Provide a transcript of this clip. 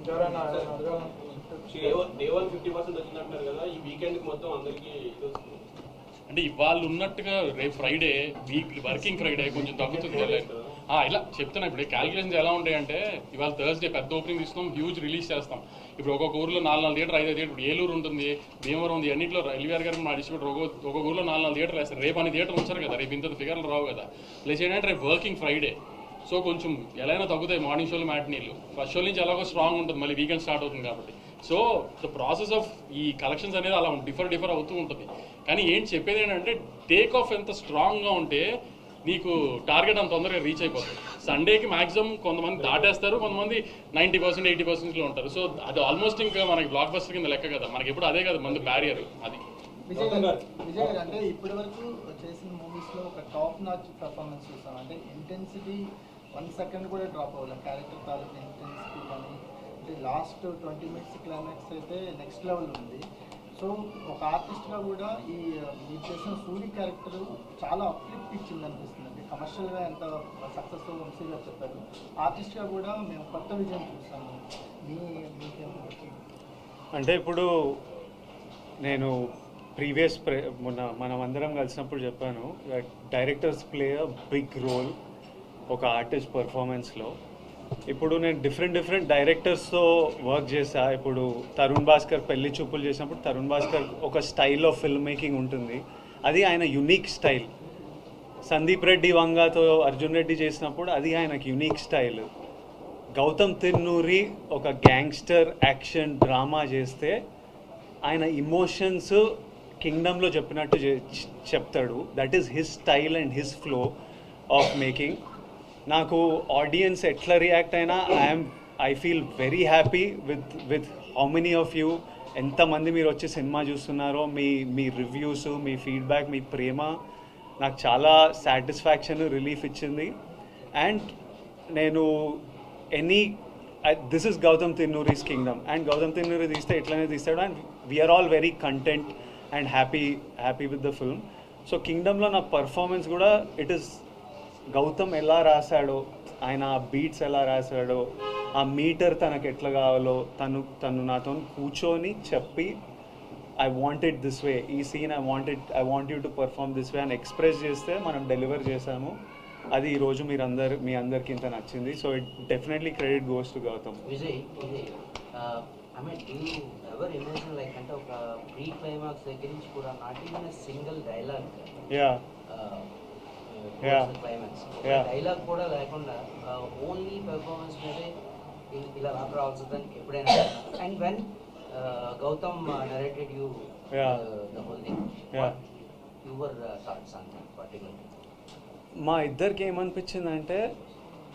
Day 50% వచ్చిందంటారు కదా, ఈ weekend మొత్తం అందరికీ అంటే ఇవాళ ఉన్నట్టుగా రేపు ఫ్రైడే వర్కింగ్ ఫ్రైడే కొంచెం తగ్గుతుంది. ఇలా చెప్తున్నా. ఇప్పుడు క్యాలిక్యులేషన్స్ ఎలా ఉంటాయంటే, ఇవాళ థర్స్డే పెద్ద ఓపెనింగ్ ఇస్తాం, హ్యూజ్ రిలీజ్ చేస్తాం. ఇప్పుడు ఒక్కొక్క ఊర్లో 4 థియేటర్ 5 థియేటర్. ఇప్పుడు ఏలూరు ఉంటుంది, భీమవరం ఉంది, అన్నింటిలో ఎల్వీఆర్ గారు మా డిస్ట్రిబ్యూటర్ ఒక్కొక్క ఊర్లో 4 థియేటర్లు వేస్తారు. రేపు అన్ని థియేటర్లు ఉంచారు కదా, రేపు ఇంత ఫిగర్లు రావు కదా. ప్లస్ ఏంటంటే రేపు వర్కింగ్ ఫ్రైడే, సో కొంచెం ఎలా అయినా తగ్గుతాయి మార్నింగ్ షోలు మ్యాట్నీలు. ఫస్ట్ షో నుంచి ఎలాగో స్ట్రాంగ్ ఉంటుంది, మళ్ళీ వీకెండ్ స్టార్ట్ అవుతుంది కాబట్టి. సో ద ప్రాసెస్ ఆఫ్ ఈ కలెక్షన్స్ అనేది అలా డిఫర్ అవుతూ ఉంటుంది. కానీ ఏంటి చెప్పేది ఏంటంటే, టేక్ ఆఫ్ ఎంత స్ట్రాంగ్గా ఉంటే నీకు టార్గెట్ అంత తొందరగా రీచ్ అయిపోతుంది. సండేకి మాక్సిమం కొంతమంది దాటేస్తారు, కొంతమంది 90% 80%లో ఉంటారు. సో అది ఆల్మోస్ట్ ఇంకా మనకి బ్లాక్ బస్టర్ కింద లెక్క కదా, మనకి ఎప్పుడు అదే కదా మంది బ్యారియర్. అది విజయ్ గారు అంటే ఇప్పటి వరకు చేసిన మూవీస్లో ఒక టాప్ నాచ్ పర్ఫార్మెన్స్ చూస్తాం. అంటే ఇంటెన్సిటీ 1 సెకండ్ కూడా డ్రాప్ అవ్వాలి, క్యారెక్టర్ తాలూకు ఇంటెన్సిటీ కానీ. అంటే లాస్ట్ 20 మినిట్స్ క్లైమాక్స్ అయితే నెక్స్ట్ లెవెల్ ఉంది. సో ఒక ఆర్టిస్ట్గా కూడా ఈ మీరు చేసిన సూరి క్యారెక్టర్ చాలా అప్లిఫ్ట్ ఇచ్చింది అనిపిస్తుంది. అంటే కమర్షియల్గా ఎంత సక్సెస్ఫుల్ వంశీ గారు చెప్పారు, ఆర్టిస్ట్గా కూడా మేము కొత్త విజయం చూస్తాము. మీకేమో అంటే ఇప్పుడు నేను ప్రీవియస్ మనం అందరం కలిసినప్పుడు చెప్పాను, directors play a big role ఒక ఆర్టిస్ట్ పర్ఫార్మెన్స్లో. ఇప్పుడు నేను డిఫరెంట్ డైరెక్టర్స్తో వర్క్ చేశా. ఇప్పుడు తరుణ్ భాస్కర్ పెళ్లి చూపులు చేసినప్పుడు తరుణ్ భాస్కర్ ఒక స్టైల్ ఆఫ్ ఫిల్మ్ మేకింగ్ ఉంటుంది, అది ఆయన యునిక్ స్టైల్. సందీప్ రెడ్డి వంగాతో అర్జున్ రెడ్డి చేసినప్పుడు అది ఆయనకు యునిక్ స్టైల్. గౌతమ్ తిన్నూరి ఒక గ్యాంగ్స్టర్ యాక్షన్ డ్రామా చేస్తే ఆయన ఇమోషన్స్ కింగ్డమ్లో చెప్పినట్టు చెప్తాడు. That is his style and his flow of making. నాకు ఆడియన్స్ ఎట్లా రియాక్ట్ అయినా I feel very happy with how many of you, ఎంతమంది మీరు వచ్చి సినిమా చూస్తున్నారో, మీ రివ్యూస్, మీ ఫీడ్బ్యాక్, మీ ప్రేమ నాకు చాలా సాటిస్ఫాక్షన్, రిలీఫ్ ఇచ్చింది. అండ్ నేను this is Gautam Tinnuri's Kingdom, and Gautam Tinnuri తీస్తే ఎట్లనే తీస్తాడు. And we are all very content and happy with the film. So కింగ్డమ్లో నా పర్ఫార్మెన్స్ కూడా ఇట్ ఈస్ గౌతమ్ ఎలా రాశాడో, ఆయన ఆ బీట్స్ ఎలా రాశాడో, ఆ మీటర్ తనకు ఎట్లా కావాలో తను నాతో కూర్చొని చెప్పి I want it this way, ఈ scene I want you to perform this way అని ఎక్స్ప్రెస్ చేస్తే మనం డెలివర్ చేసాము. అది ఈరోజు మీ అందరికి ఇంత నచ్చింది. So it definitely credit goes to Gautam. Vijay, I mean, do you ever imagine like అంటే ఒక ప్రీ క్లైమాక్స్ దగ్గర నుంచి కూడా not even single dialogue, climax dialogue కూడా లేకుండా ఓన్లీ పెర్ఫార్మెన్స్ మీదే ఇలా రావాల్సిందని ఎప్పుడైనా? And when Gautam narrated you the whole thing, your thoughts on that particular? మా ఇద్దరికి ఏమనిపించిందంటే